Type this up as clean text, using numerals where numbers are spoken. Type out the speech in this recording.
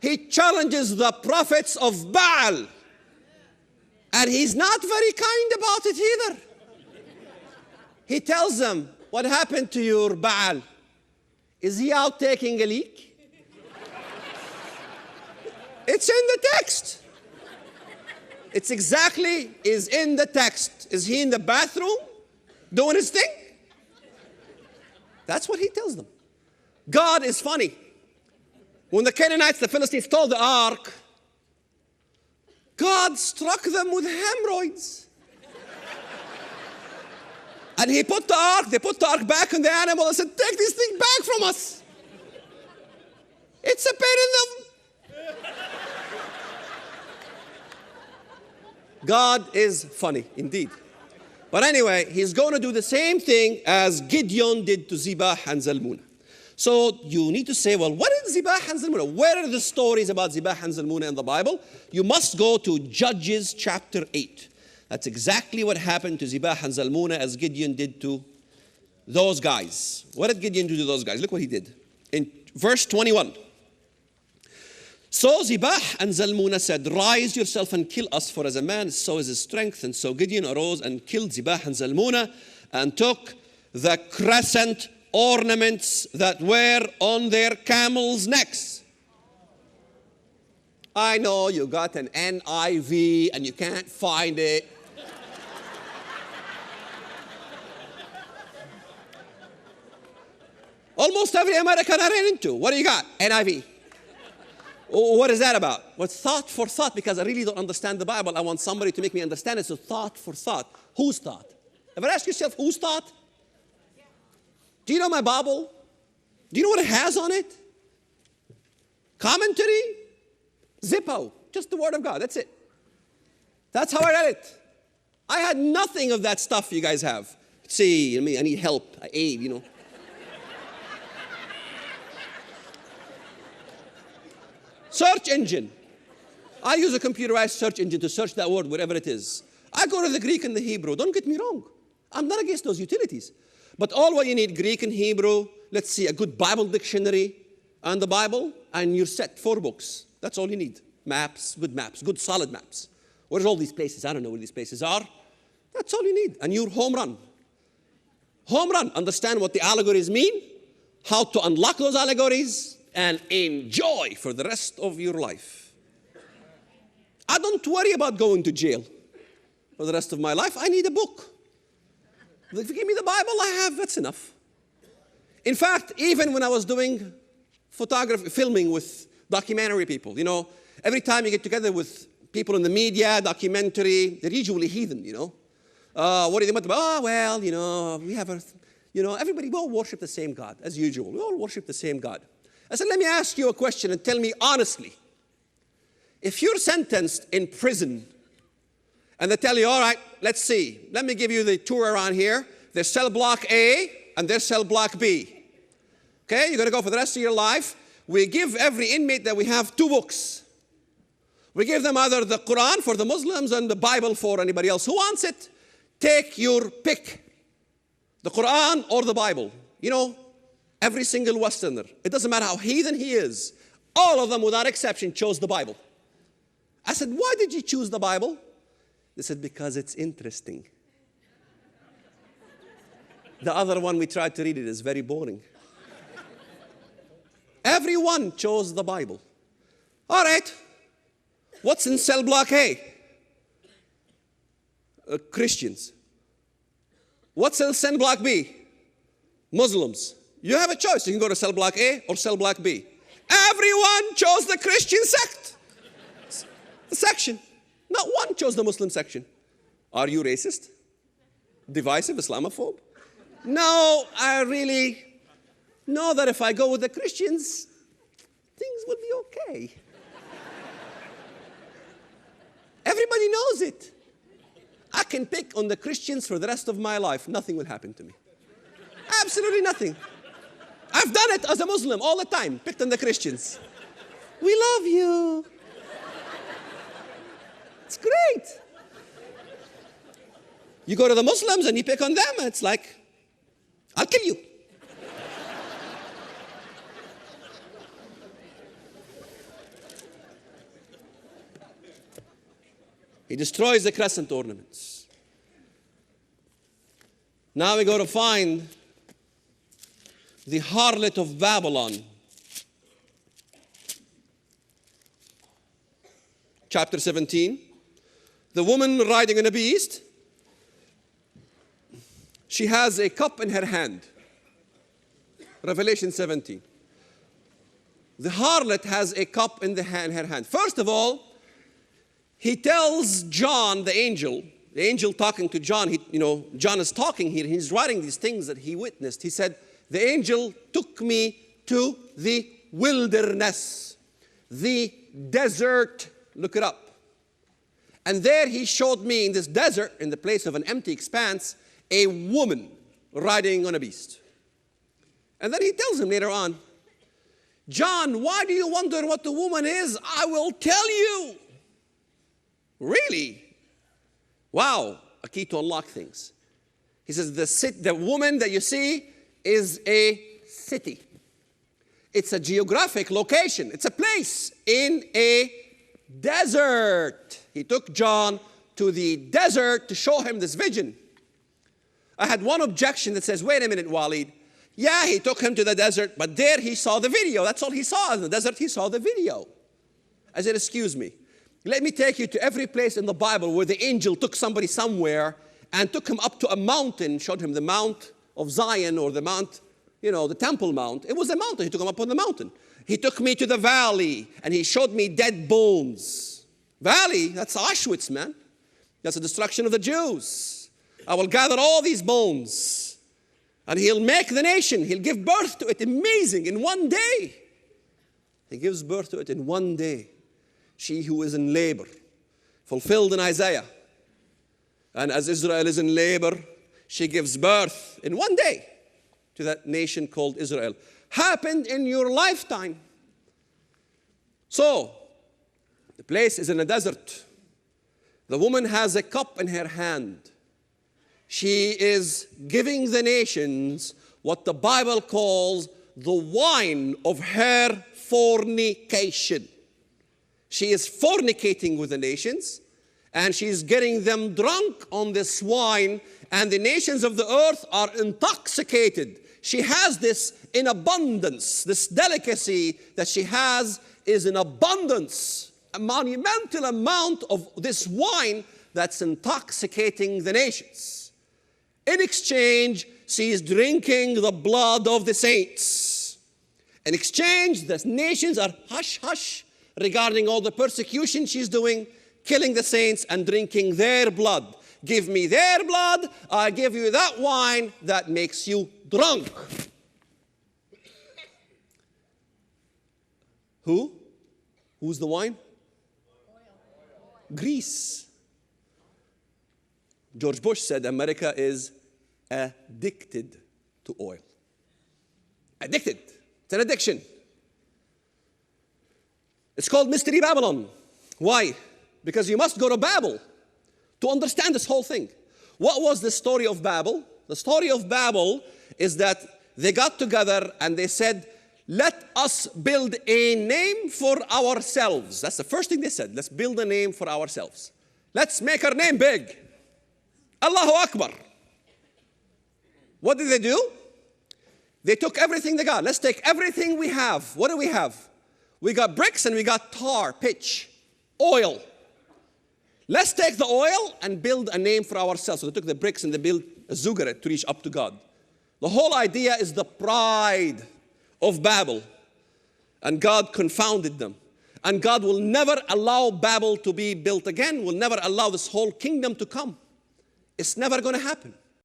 He challenges the prophets of Baal. And he's not very kind about it either. He tells them, what happened to your Baal? Is he out taking a leak? It's in the text. It's exactly is in the text. Is he in the bathroom doing his thing? That's what he tells them. God is funny. When the Canaanites, the Philistines, stole the ark, God struck them with hemorrhoids. And he put the ark, they put the ark back on the animal and said, take this thing back from us. It's a pain in the... God is funny, indeed. But anyway, he's going to do the same thing as Gideon did to Zibah and Zalmunna. So you need to say, well, what is Zibah and Zalmunna? Where are the stories about Zibah and Zalmunna in the Bible? You must go to Judges chapter 8. That's exactly what happened to Zibah and Zalmunna as Gideon did to those guys. What did Gideon do to those guys? Look what he did. In verse 21. So Zibah and Zalmunna said, rise yourself and kill us, for as a man, so is his strength. And so Gideon arose and killed Zibah and Zalmunna and took the crescent ornaments that were on their camels' necks. I know you got an NIV and you can't find it. Almost every American I ran into. What do you got? NIV. What is that about? What's thought for thought? Because I really don't understand the Bible. I want somebody to make me understand it. So thought for thought. Whose thought? Ever ask yourself whose thought? Do you know my Bible? Do you know what it has on it? Commentary? Zippo. Just the Word of God. That's it. That's how I read it. I had nothing of that stuff you guys have. See, I need help. Aid, you know. Search engine. I use a computerized search engine to search that word wherever it is. I go to the Greek and the Hebrew. Don't get me wrong. I'm not against those utilities. But all what you need, Greek and Hebrew, let's see, a good Bible dictionary and the Bible, and you're set. 4 books. That's all you need. Maps, good solid maps. Where's all these places? I don't know where these places are. That's all you need. And you're home run. Home run. Understand what the allegories mean, how to unlock those allegories, and enjoy for the rest of your life. I don't worry about going to jail for the rest of my life. I need a book. If you give me the Bible, I have, that's enough. In fact, even when I was doing photography, filming with documentary people, you know, every time you get together with people in the media, documentary, they're usually heathen, you know. What do you think about? Oh, well, you know, we have a, you know, everybody, we all worship the same God, as usual. We all worship the same God. I said, let me ask you a question and tell me honestly. If you're sentenced in prison and they tell you, all right, let's see, let me give you the tour around here. There's cell block A and there's cell block B. Okay, you're going to go for the rest of your life. We give every inmate that we have 2 books. We give them either the Quran for the Muslims and the Bible for anybody else who wants it. Take your pick, the Quran or the Bible. You know, every single Westerner, it doesn't matter how heathen he is, all of them without exception chose the Bible. I said, why did you choose the Bible? They said, because it's interesting. The other one we tried to read it is very boring. Everyone chose the Bible. All right, what's in cell block A? Christians. What's in cell block B? Muslims. You have a choice. You can go to cell block A or cell block B. Everyone chose the Christian sect. The section. Not one chose the Muslim section. Are you racist? Divisive, Islamophobe? No, I really know that if I go with the Christians, things would be okay. Everybody knows it. I can pick on the Christians for the rest of my life. Nothing will happen to me. Absolutely nothing. I've done it as a Muslim all the time, picked on the Christians. We love you. It's great. You go to the Muslims and you pick on them, and it's like, I'll kill you. He destroys the crescent ornaments. Now we go to find the harlot of Babylon. Chapter 17. The woman riding on a beast. She has a cup in her hand. Revelation 17. The harlot has a cup in her hand. First of all, he tells John, the angel talking to John, John is talking here, he's writing these things that he witnessed. He said, the angel took me to the wilderness, the desert, look it up. And there he showed me in this desert, in the place of an empty expanse, a woman riding on a beast. And then he tells him later on, John, why do you wonder what the woman is? I will tell you. Really? Wow, a key to unlock things. He says the woman that you see is a city. It's a geographic location. It's a place in a desert. He took John to the desert to show him this vision. I had one objection that says, wait a minute, Walid. Yeah, he took him to the desert, but there he saw the video. That's all he saw. In the desert, he saw the video. I said, excuse me. Let me take you to every place in the Bible where the angel took somebody somewhere and took him up to a mountain, showed him the Mount of Zion or the Mount, the Temple Mount. It was a mountain. He took him up on the mountain. He took me to the valley and he showed me dead bones. Valley, that's Auschwitz, man. That's the destruction of the Jews. I will gather all these bones and he'll make the nation. He'll give birth to it. Amazing, in one day. He gives birth to it in one day. She who is in labor, fulfilled in Isaiah. And as Israel is in labor, she gives birth in one day to that nation called Israel. Happened in your lifetime. So, the place is in a desert. The woman has a cup in her hand. She is giving the nations what the Bible calls the wine of her fornication. She is fornicating with the nations, and she's getting them drunk on this wine, and the nations of the earth are intoxicated. She has this in abundance. This delicacy that she has is in abundance. A monumental amount of this wine that's intoxicating the nations. In exchange, she is drinking the blood of the saints. In exchange, the nations are hush-hush regarding all the persecution she's doing, killing the saints and drinking their blood. Give me their blood, I give you that wine that makes you drunk. Who? Who's the wine? Greece. George Bush said America is addicted to oil. Addicted. It's an addiction. It's called Mystery Babylon. Why? Because you must go to Babel to understand this whole thing. What was the story of Babel? The story of Babel is that they got together and they said, let us build a name for ourselves. That's the first thing they said. Let's build a name for ourselves. Let's make our name big. Allahu Akbar. What did they do? They took everything they got. Let's take everything we have. What do we have? We got bricks and we got tar, pitch, oil. Let's take the oil and build a name for ourselves. So they took the bricks and they built a zuggurat to reach up to God. The whole idea is the pride of Babel. And God confounded them. And God will never allow Babel to be built again, will never allow this whole kingdom to come. It's never going to happen.